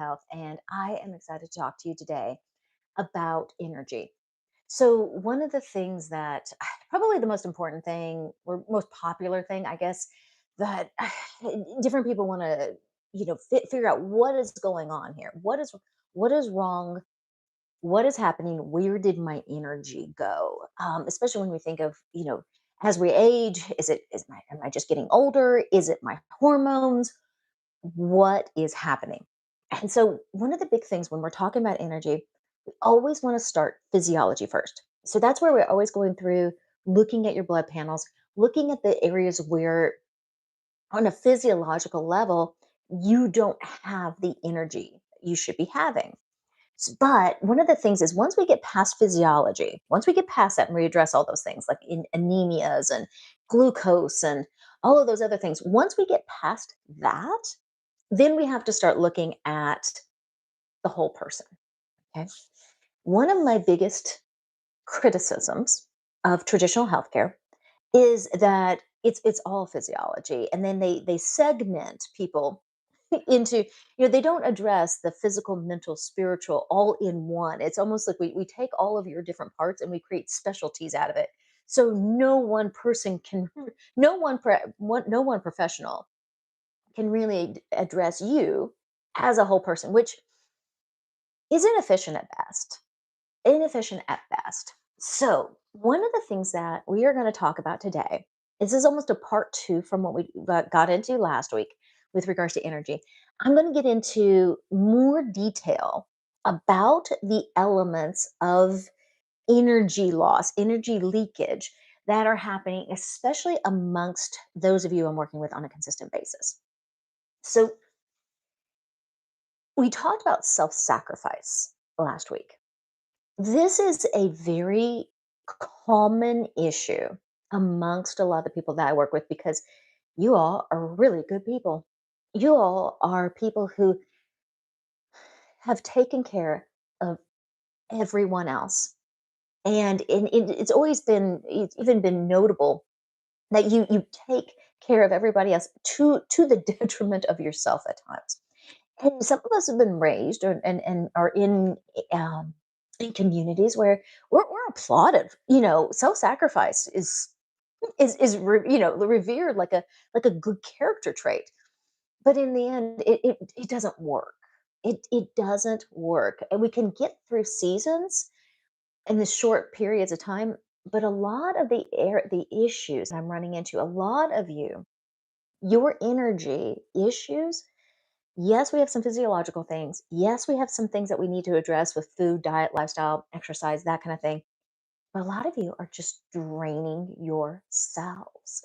Health, and I am excited to talk to you today about energy. So, one of the things that probably the most important thing or most popular thing, I guess, that different people want to, figure out what is going on here. What is wrong? What is happening? Where did my energy go? Especially when we think of, as we age, am I just getting older? Is it my hormones? What is happening? And so, one of the big things when we're talking about energy, we always want to start physiology first. So, that's where we're always going through looking at your blood panels, looking at the areas where, on a physiological level, you don't have the energy you should be having. But one of the things is once we get past physiology, once we get past that and we address all those things like in anemias and glucose and all of those other things, once we get past that, then we have to start looking at the whole person. Okay. One of my biggest criticisms of traditional healthcare is that it's all physiology, and then they segment people into, they don't address the physical, mental, spiritual all in one. It's almost like we take all of your different parts and we create specialties out of it, so no one person can no one professional can really address you as a whole person, which is inefficient at best. Inefficient at best. So, one of the things that we are going to talk about today, this is almost a part two from what we got into last week with regards to energy. I'm going to get into more detail about the elements of energy loss, energy leakage that are happening, especially amongst those of you I'm working with on a consistent basis. So, we talked about self sacrifice last week. This is a very common issue amongst a lot of the people that I work with because you all are really good people. You all are people who have taken care of everyone else. And it's always been, it's even been notable that you take care of everybody else to the detriment of yourself at times. And some of us have been raised and are in communities where we're applauded. Self-sacrifice is revered like a good character trait. But in the end, it doesn't work. It doesn't work, and we can get through seasons in the short periods of time. But a lot of the issues I'm running into, a lot of your energy issues. Yes, we have some physiological things. Yes, we have some things that we need to address with food, diet, lifestyle, exercise, that kind of thing. But a lot of you are just draining yourselves.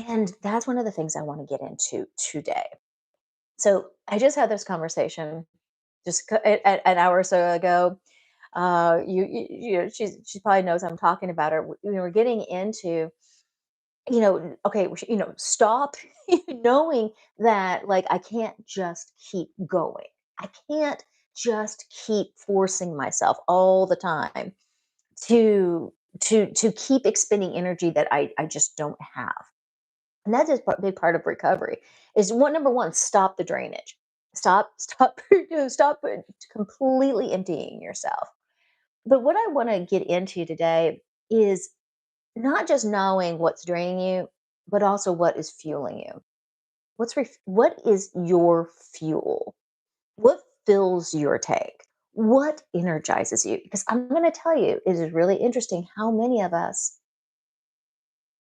And that's one of the things I want to get into today. So I just had this conversation an hour or so ago. She probably knows I'm talking about her. We're getting into, okay, stop knowing that, like, I can't just keep going. I can't just keep forcing myself all the time to keep expending energy that I just don't have. And that is a big part of recovery. Is one Number one, stop the drainage. Stop stop completely emptying yourself. But what I want to get into today is not just knowing what's draining you, but also what is fueling you. What is your fuel? What fills your tank? What energizes you? Because I'm going to tell you, it is really interesting how many of us,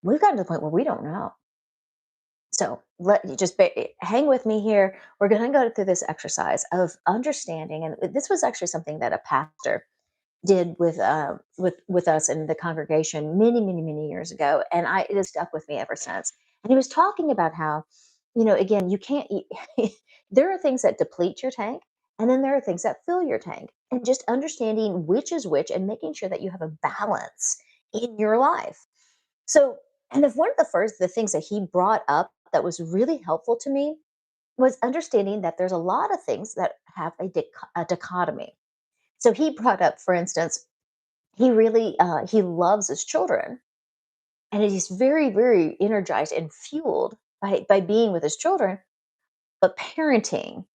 we've gotten to the point where we don't know. So let you just hang with me here. We're going to go through this exercise of understanding, and this was actually something that a pastor did with us in the congregation many, many, many years ago, and it has stuck with me ever since. And he was talking about how, again, you can't eat. There are things that deplete your tank, and then there are things that fill your tank, and just understanding which is which, and making sure that you have a balance in your life. So, and if one of the things that he brought up that was really helpful to me was understanding that there's a lot of things that have a dichotomy. So he brought up, for instance, he loves his children, and he's very, very energized and fueled by being with his children. But parenting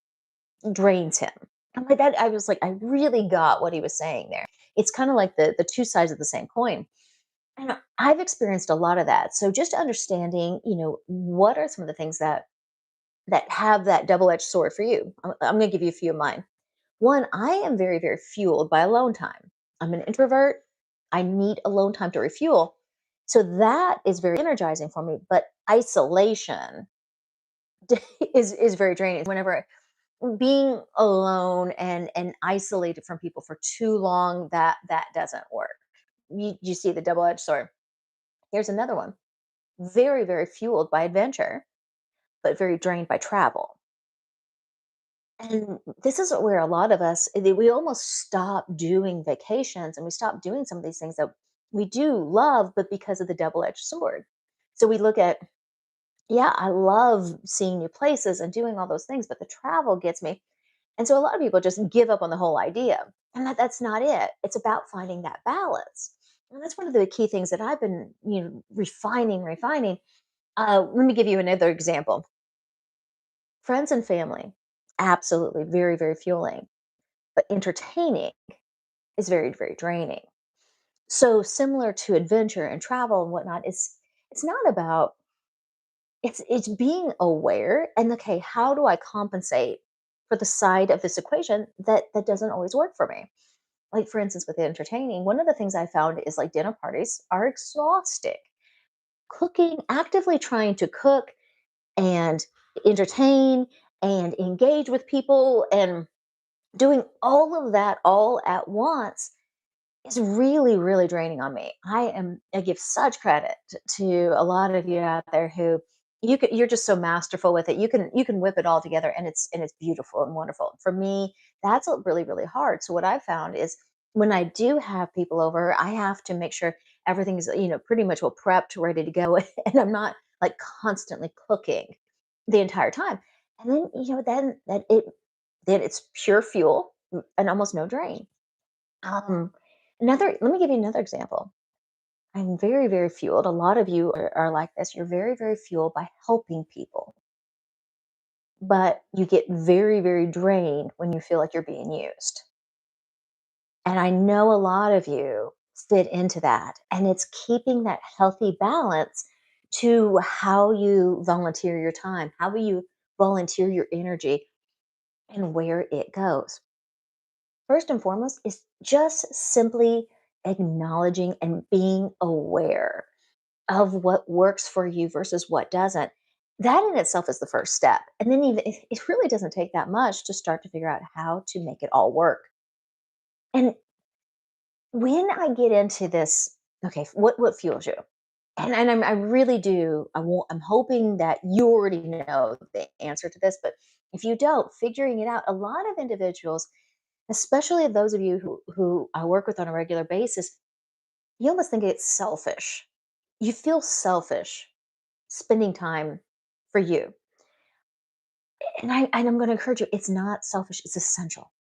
drains him. I'm like that. I was like, I really got what he was saying there. It's kind of like the two sides of the same coin. And I've experienced a lot of that. So just understanding, what are some of the things that have that double-edged sword for you. I'm going to give you a few of mine. One, I am very, very fueled by alone time. I'm an introvert. I need alone time to refuel. So that is very energizing for me. But isolation is very draining. Whenever being alone and isolated from people for too long, that doesn't work. You see the double-edged sword. Here's another one. Very, very fueled by adventure, but very drained by travel. And this is where a lot of us, we almost stop doing vacations and we stop doing some of these things that we do love, but because of the double-edged sword. So we look at, yeah, I love seeing new places and doing all those things, but the travel gets me. And so a lot of people just give up on the whole idea. And that's not it. It's about finding that balance. And that's one of the key things that I've been, refining. Let me give you another example. Friends and family, absolutely very, very fueling, but entertaining is very, very draining. So similar to adventure and travel and whatnot, it's not about it's being aware and okay, how do I compensate for the side of this equation that doesn't always work for me? Like for instance, with entertaining, one of the things I found is like dinner parties are exhausting. Cooking, actively trying to cook and entertain and engage with people and doing all of that all at once is really, really draining on me. I give such credit to a lot of you out there who you're just so masterful with it. You can whip it all together and it's beautiful and wonderful. For me, that's really, really hard. So what I've found is when I do have people over, I have to make sure everything is, pretty much well prepped, ready to go. And I'm not like constantly cooking the entire time. And then, then it's pure fuel and almost no drain. Um, let me give you another example. I'm very, very fueled. A lot of you are like this. You're very, very fueled by helping people, but you get very, very drained when you feel like you're being used. And I know a lot of you fit into that. And it's keeping that healthy balance to how you volunteer your time, how you volunteer your energy, and where it goes. First and foremost is just simply acknowledging and being aware of what works for you versus what doesn't. That in itself is the first step. And then even it really doesn't take that much to start to figure out how to make it all work. And when I get into this, okay, what fuels you? And I really do. I'm hoping that you already know the answer to this, but if you don't, figuring it out. A lot of individuals, especially those of you who I work with on a regular basis, you almost think it's selfish. You feel selfish spending time for you. And I'm going to encourage you, it's not selfish, it's essential.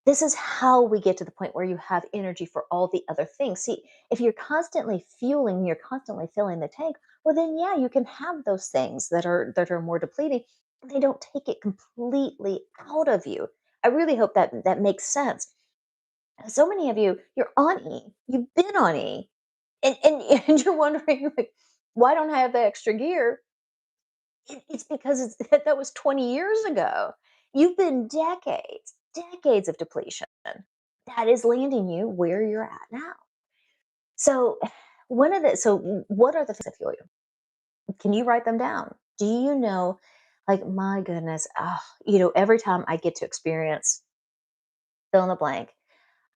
This is how we get to the point where you have energy for all the other things. See, if you're constantly fueling, you're constantly filling the tank, well then yeah, you can have those things that are more depleting. They don't take it completely out of you. I really hope that makes sense. So many of you, you're on E. You've been on E. And and you're wondering like, why don't I have the extra gear? It's because that was 20 years ago. You've been decades of depletion. That is landing you where you're at now. So, what are the things that fuel you? Can you write them down? Do you know, like, my goodness, every time I get to experience fill in the blank,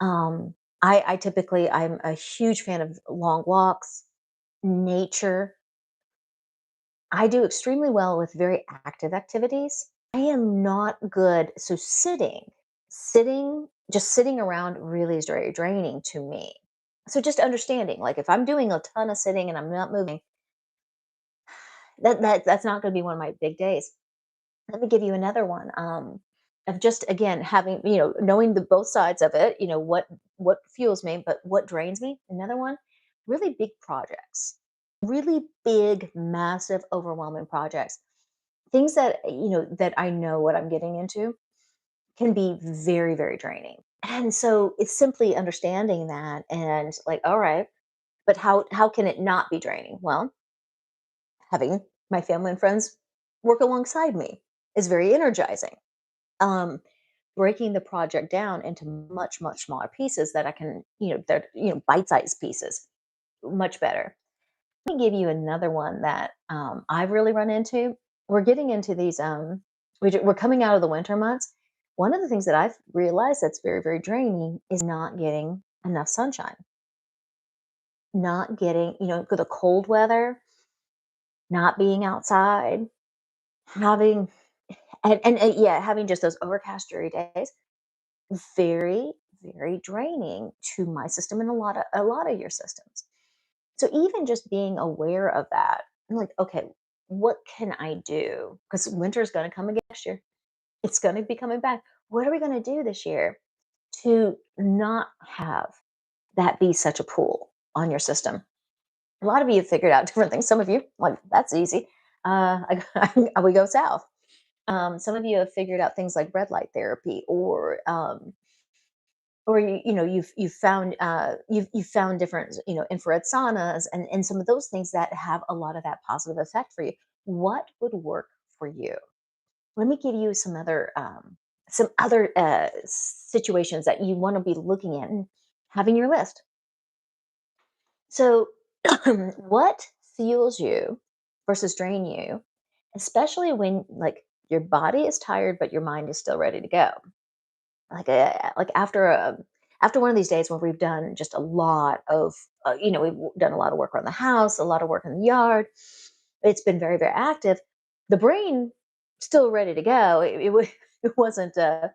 I typically, I'm a huge fan of long walks, nature. I do extremely well with very active activities. I am not good. So just sitting around really is very draining to me. So just understanding, like if I'm doing a ton of sitting and I'm not moving, that's not going to be one of my big days. Let me give you another one. Of just again having knowing the both sides of it. What fuels me, but what drains me. Another one, really big projects, really big, massive, overwhelming projects. Things that that I know what I'm getting into. can be very, very draining. And so it's simply understanding that and like, all right, but how can it not be draining? Well, having my family and friends work alongside me is very energizing. Um, Breaking the project down into much, much smaller pieces that I can, that bite-sized pieces, much better. Let me give you another one that I've really run into. We're getting into these. We're coming out of the winter months. One of the things that I've realized that's very, very draining is not getting enough sunshine. Not getting, for the cold weather, not being outside, having yeah, having just those overcast, dreary days. Very, very draining to my system and a lot of your systems. So even just being aware of that, I'm like, okay, what can I do? Because winter's going to come again next year. It's going to be coming back. What are we going to do this year to not have that be such a pull on your system? A lot of you have figured out different things. Some of you, like, that's easy. We go south. Some of you have figured out things like red light therapy, or you've found you've found different infrared saunas and some of those things that have a lot of that positive effect for you. What would work for you? Let me give you some other situations that you want to be looking at and having your list. So what fuels you versus drain you, especially when like your body is tired but your mind is still ready to go? Like after one of these days where we've done just a lot of we've done a lot of work around the house, a lot of work in the yard. It's been very, very active. The brain still ready to go. It wasn't a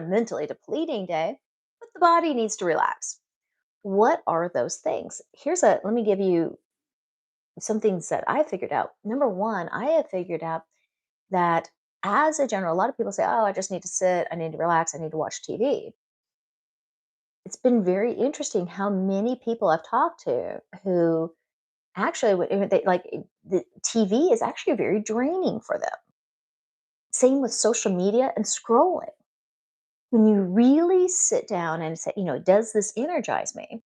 mentally depleting day, but the body needs to relax. What are those things? Let me give you some things that I figured out. Number one, I have figured out that as a general, a lot of people say, oh, I just need to sit, I need to relax, I need to watch TV. It's been very interesting how many people I've talked to who actually the TV is actually very draining for them. Same with social media and scrolling. When you really sit down and say, does this energize me?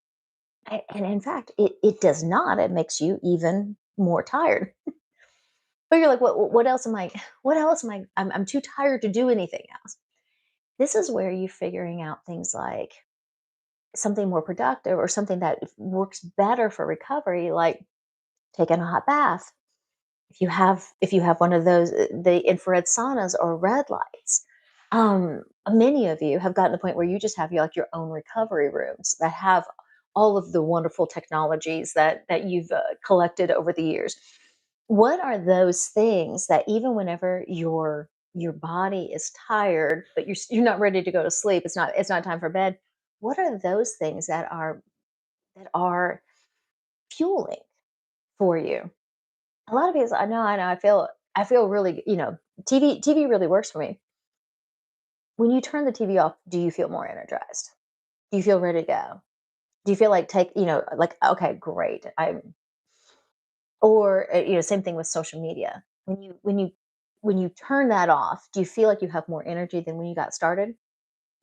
And in fact, it does not. It makes you even more tired. But you're like, what else am I? What else am I? I'm too tired to do anything else. This is where you're figuring out things like something more productive or something that works better for recovery, like taking a hot bath. If you have one of those, the infrared saunas or red lights. Many of you have gotten to the point where you just have your own recovery rooms that have all of the wonderful technologies that you've collected over the years. What are those things that even whenever your body is tired, but you're not ready to go to sleep, it's not time for bed. What are those things that are fueling for you? A lot of people, I know, I feel really, TV really works for me. When you turn the TV off, do you feel more energized? Do you feel ready to go? Do you feel like like, okay, great. Or same thing with social media. When you turn that off, do you feel like you have more energy than when you got started?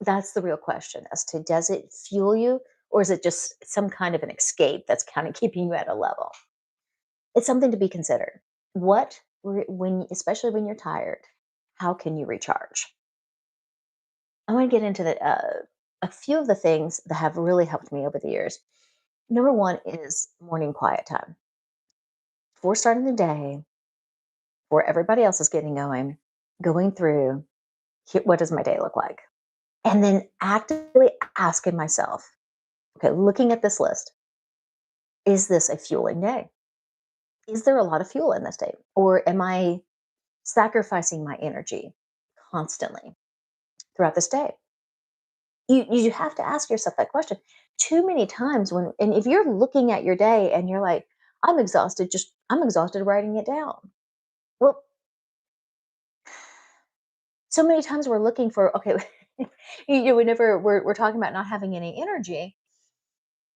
That's the real question as to, does it fuel you, or is it just some kind of an escape that's kind of keeping you at a level? It's something to be considered. Especially when you're tired, how can you recharge? I want to get into a few of the things that have really helped me over the years. Number one is morning quiet time. Before starting the day, before everybody else is getting going through, what does my day look like? And then actively asking myself, okay, looking at this list, is this a fueling day? Is there a lot of fuel in this day? Or am I sacrificing my energy constantly throughout this day? You have to ask yourself that question. Too many times and if you're looking at your day and you're like, I'm exhausted writing it down. Well, so many times we're looking for, okay, whenever we're talking about not having any energy,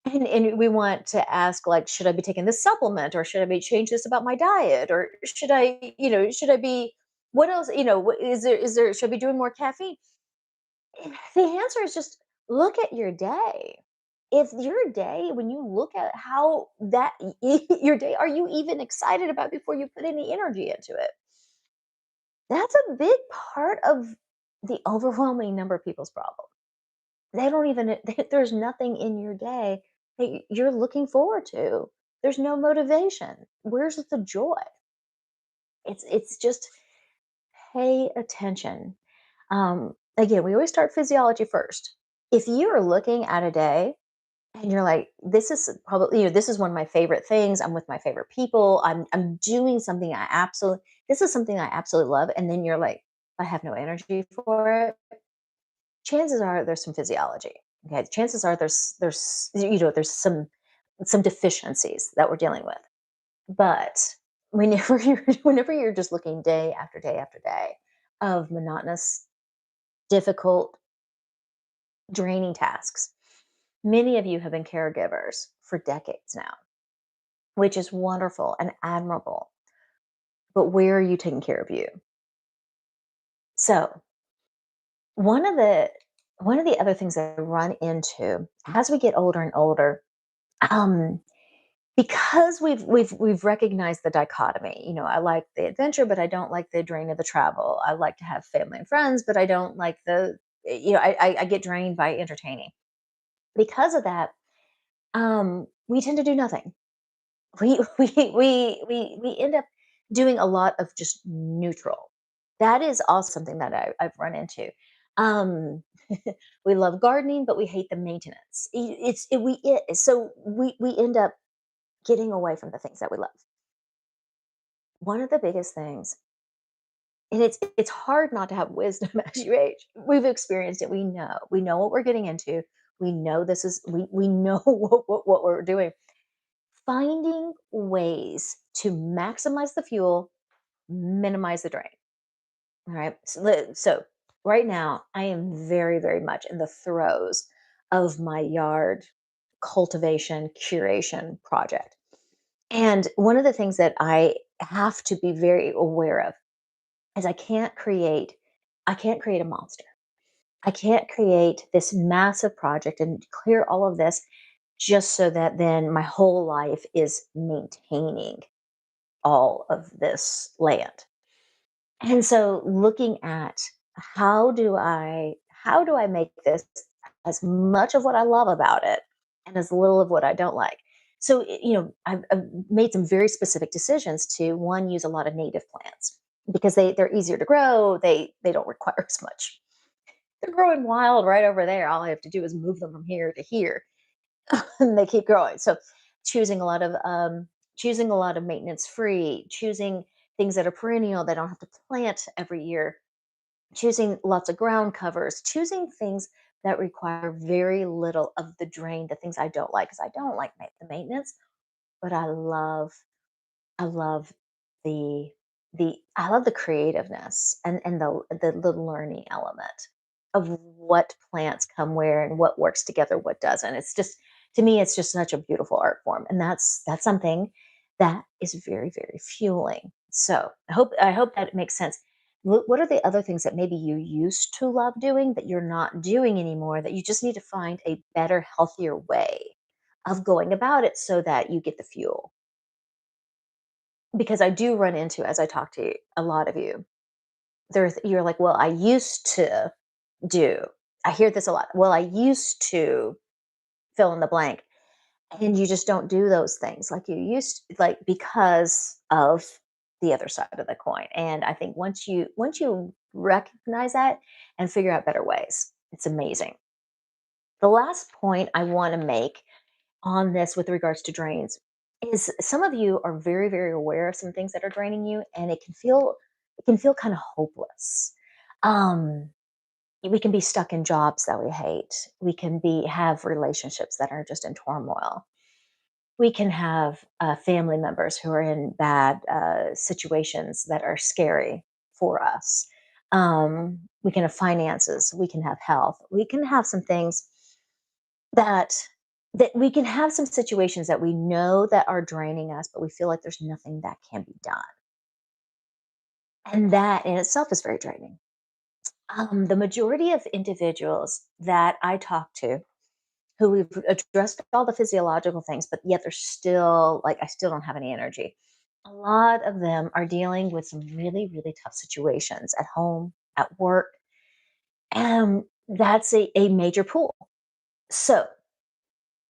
and we want to ask, like, should I be taking this supplement, or should I be change this about my diet, or should I be, what else, should I be doing more caffeine? The answer is just look at your day. If your day, when you look at how that your day, are you even excited about before you put any energy into it? That's a big part of the overwhelming number of people's problem. They don't even, there's nothing in your day that you're looking forward to. There's no motivation. Where's the joy? It's just pay attention. Again, we always start physiology first. If you are looking at a day and you're like, this is probably, this is one of my favorite things. I'm with my favorite people. I'm doing something this is something I absolutely love. And then you're like, I have no energy for it. Chances are there's some physiology. Okay. Chances are there's some deficiencies that we're dealing with. But whenever you're just looking day after day after day of monotonous, difficult, draining tasks, many of you have been caregivers for decades now, which is wonderful and admirable. But where are you taking care of you? So one of the one of the other things that I run into as we get older and older, um, because we've recognized the dichotomy. I like the adventure, but I don't like the drain of the travel. I like to have family and friends, but I don't like I get drained by entertaining. Because of that, we tend to do nothing. We end up doing a lot of just neutral. That is also something that I've run into. Um, we love gardening, but we hate the maintenance. So we end up getting away from the things that we love. One of the biggest things, and it's hard not to have wisdom as you age. We've experienced it. We know what we're getting into. We know we know what we're doing. Finding ways to maximize the fuel, minimize the drain. All right. So right now, I am very, very much in the throes of my yard cultivation curation project. And one of the things that I have to be very aware of is I can't create a monster. I can't create this massive project and clear all of this just so that then my whole life is maintaining all of this land. And so looking at how do I make this as much of what I love about it and as little of what I don't like. So I've made some very specific decisions to one use a lot of native plants because they're easier to grow. They don't require as much. They're growing wild right over there. All I have to do is move them from here to here and they keep growing. So choosing a lot of choosing a lot of maintenance free, choosing things that are perennial that I don't have to plant every year, choosing lots of ground covers, choosing things that require very little of the drain, the things I don't like, because I don't like the maintenance, but I love the I love the creativeness and the learning element of what plants come where and what works together, what doesn't. It's just to me, it's just such a beautiful art form, and that's something that is very very fueling. So I hope that it makes sense. What are the other things that maybe you used to love doing that you're not doing anymore that you just need to find a better, healthier way of going about it so that you get the fuel? Because I do run into, as I talk to a lot of you, you're like, "Well, I used to do." I hear this a lot. "Well, I used to fill in the blank," and you just don't do those things like you used like, because of the other side of the coin, and I think once you recognize that and figure out better ways, it's amazing. The last point I wanna make on this with regards to drains is some of you are very very aware of some things that are draining you and it can feel kind of hopeless. um we can be stuck in jobs that we hate. We can be have relationships that are just in turmoil. We can have family members who are in bad situations that are scary for us. We can have finances, we can have health, we can have some things that we can have some situations that we know that are draining us, but we feel like there's nothing that can be done. And that in itself is very draining. The majority of individuals that I talk to who we've addressed all the physiological things, but yet they're still like, I still don't have any energy. A lot of them are dealing with some really, really tough situations at home, at work. And that's a major pool. So I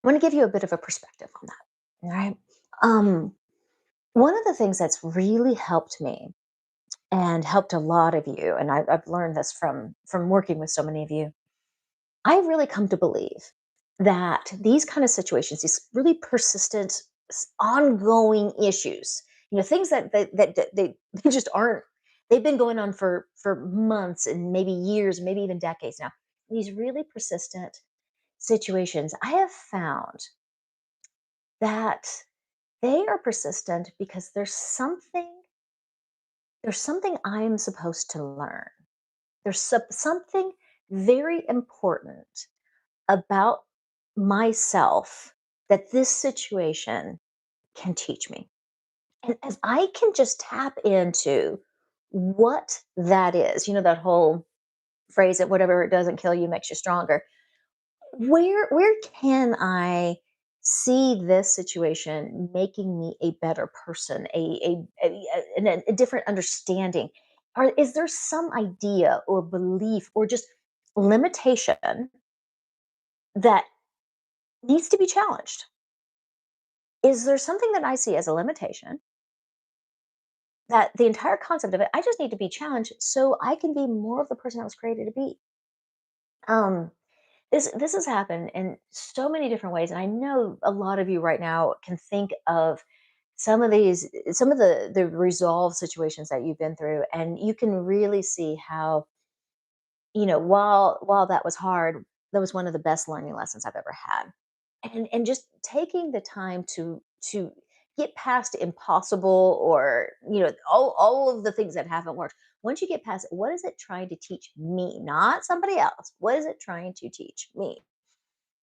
want to give you a bit of a perspective on that. All right. Um, One of the things that's really helped me and helped a lot of you, and I've learned this from working with so many of you, I've really come to believe that these kind of situations, these really persistent, ongoing issues, things that they just aren't. They've been going on for months and maybe years, maybe even decades now. These really persistent situations, I have found that they are persistent because there's something I'm supposed to learn. There's something very important about myself that this situation can teach me. And if I can just tap into what that is, that whole phrase that whatever it doesn't kill you makes you stronger. Where can I see this situation making me a better person, a different understanding? Or is there some idea or belief or just limitation that needs to be challenged? Is there something that I see as a limitation that the entire concept of it, I just need to be challenged so I can be more of the person I was created to be? Um, this has happened in so many different ways, and I know a lot of you right now can think of some of the resolved situations that you've been through, and you can really see how, while that was hard, that was one of the best learning lessons I've ever had. And just taking the time to get past impossible, or all of the things that haven't worked. Once you get past it, what is it trying to teach me, not somebody else? What is it trying to teach me?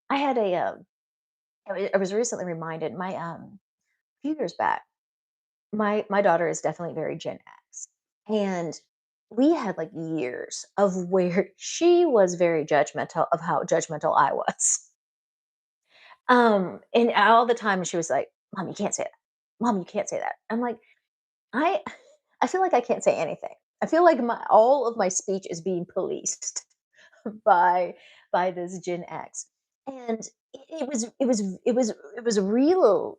I had I was recently reminded, my few years back, my daughter is definitely very Gen X, and we had like years of where she was very judgmental of how judgmental I was. And all the time she was like, "Mom, you can't say that. Mom, you can't say that." I'm like, I I feel like I can't say anything. I feel like my all of my speech is being policed by by this Gen X. And it was a real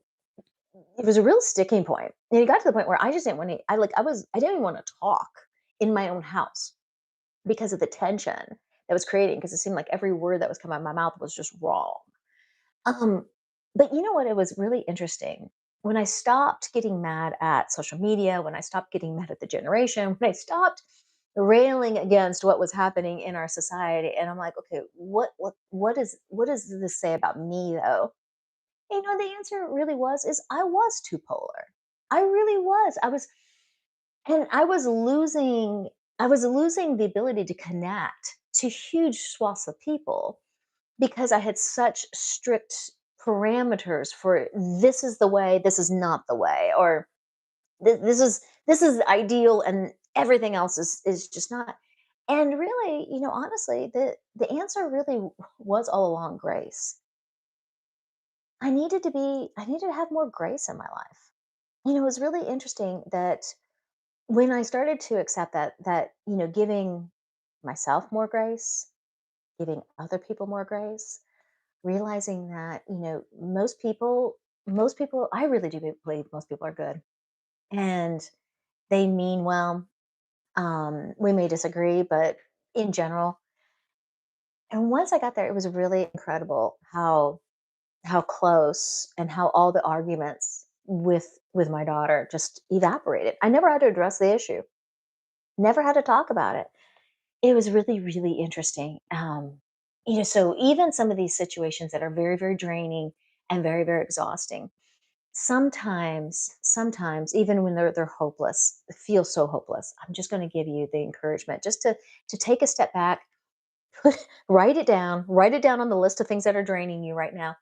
sticking point. And it got to the point where I just didn't want to I didn't even want to talk in my own house because of the tension that was creating, because it seemed like every word that was coming out of my mouth was just wrong. Um, but you know what? It was really interesting. When I stopped getting mad at social media, when I stopped getting mad at the generation, when I stopped railing against what was happening in our society, and I'm like, okay, what does this say about me though? The answer really is I was too polar. I really was. And I was losing the ability to connect to huge swaths of people because I had such strict parameters for, this is the way, this is not the way, or this is ideal and everything else is just not. And really, honestly, the answer really was all along grace. I needed to have more grace in my life. It was really interesting that when I started to accept that giving myself more grace, giving other people more grace, realizing that, most people, I really do believe most people are good and they mean well. We may disagree, but in general. And once I got there, it was really incredible how close and how all the arguments with my daughter just evaporated. I never had to address the issue, never had to talk about it. It was really, really interesting. So even some of these situations that are very, very draining and very, very exhausting, sometimes even when they're hopeless, feel so hopeless. I'm just going to give you the encouragement just to take a step back, write it down on the list of things that are draining you right now.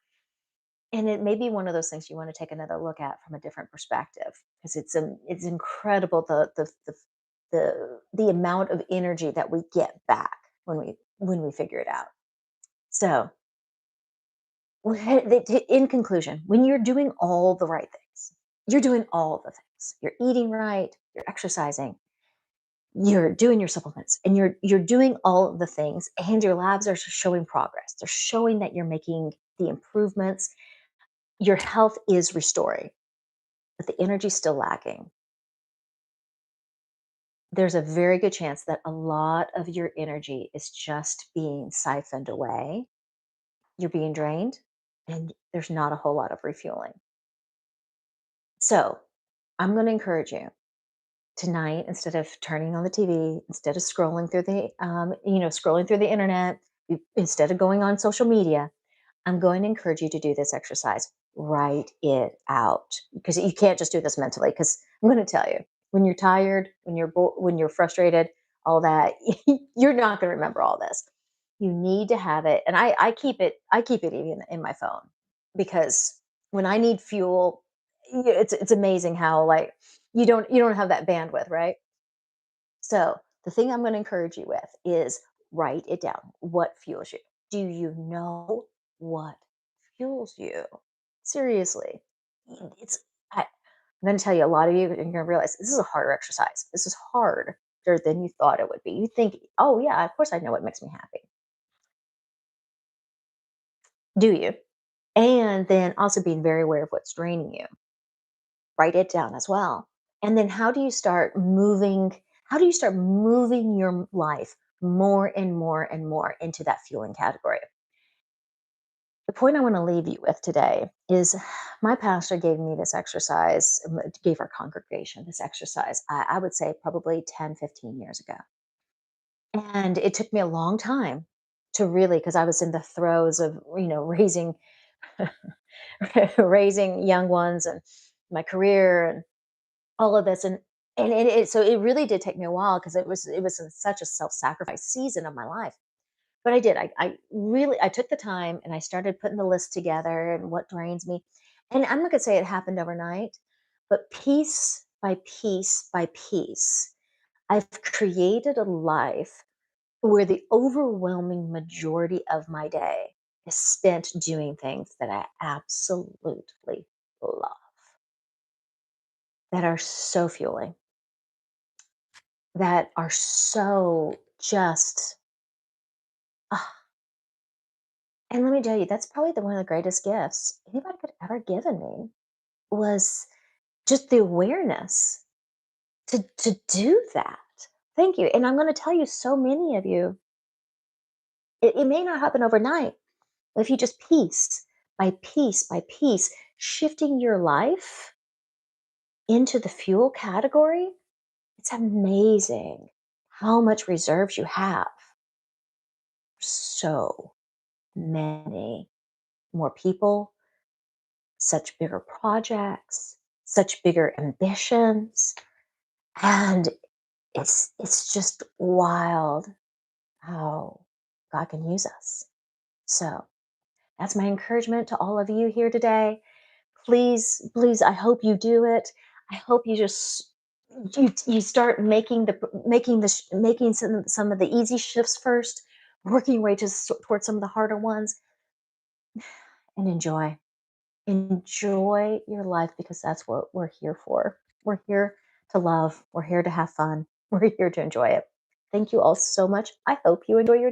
And it may be one of those things you want to take another look at from a different perspective, because it's incredible, the the amount of energy that we get back when we figure it out. So, in conclusion, when you're doing all the right things, you're doing all the things. You're eating right, you're exercising, you're doing your supplements, and you're doing all of the things, and your labs are showing progress. They're showing that you're making the improvements. Your health is restoring, but the energy's still lacking. There's a very good chance that a lot of your energy is just being siphoned away. You're being drained, and there's not a whole lot of refueling. So, I'm going to encourage you tonight, instead of turning on the TV, instead of scrolling through scrolling through the internet, instead of going on social media, I'm going to encourage you to do this exercise. Write it out, because you can't just do this mentally. Because I'm going to tell you, when you're tired, when you're frustrated, all that, you're not going to remember all this. You need to have it, and I keep it. I keep it even in my phone, because when I need fuel, it's amazing how, like, you don't have that bandwidth, right? So the thing I'm going to encourage you with is write it down. What fuels you? Do you know what fuels you? Seriously. It's I'm going to tell you, a lot of you are going to realize this is a harder exercise. This is harder than you thought it would be. You think, oh yeah, of course I know what makes me happy. Do you? And then also being very aware of what's draining you. Write it down as well. And then how do you start moving your life more and more and more into that fueling category? The point I want to leave you with today is, my pastor gave me this exercise, gave our congregation this exercise, I would say probably 10, 15 years ago. And it took me a long time to really, because I was in the throes of, raising young ones, and my career, and all of this, so it really did take me a while, because it was such a self-sacrifice season of my life. But I did. I really I took the time, and I started putting the list together and what drains me. And I'm not gonna say it happened overnight, but piece by piece by piece, I've created a life where the overwhelming majority of my day is spent doing things that I absolutely love, that are so fueling, that are so just, ah, and let me tell you, that's probably one of the greatest gifts anybody could ever given me, was just the awareness to do that. Thank you. And I'm going to tell you, so many of you, it may not happen overnight, but if you just piece by piece by piece, shifting your life into the fuel category, it's amazing how much reserves you have. So many more people, such bigger projects, such bigger ambitions, and it's just wild how God can use us. So that's my encouragement to all of you here today. Please, please, I hope you do it. I hope you start making some of the easy shifts first, working your way towards some of the harder ones, and enjoy your life, because that's what we're here for. We're here to love. We're here to have fun. We're here to enjoy it. Thank you all so much. I hope you enjoy your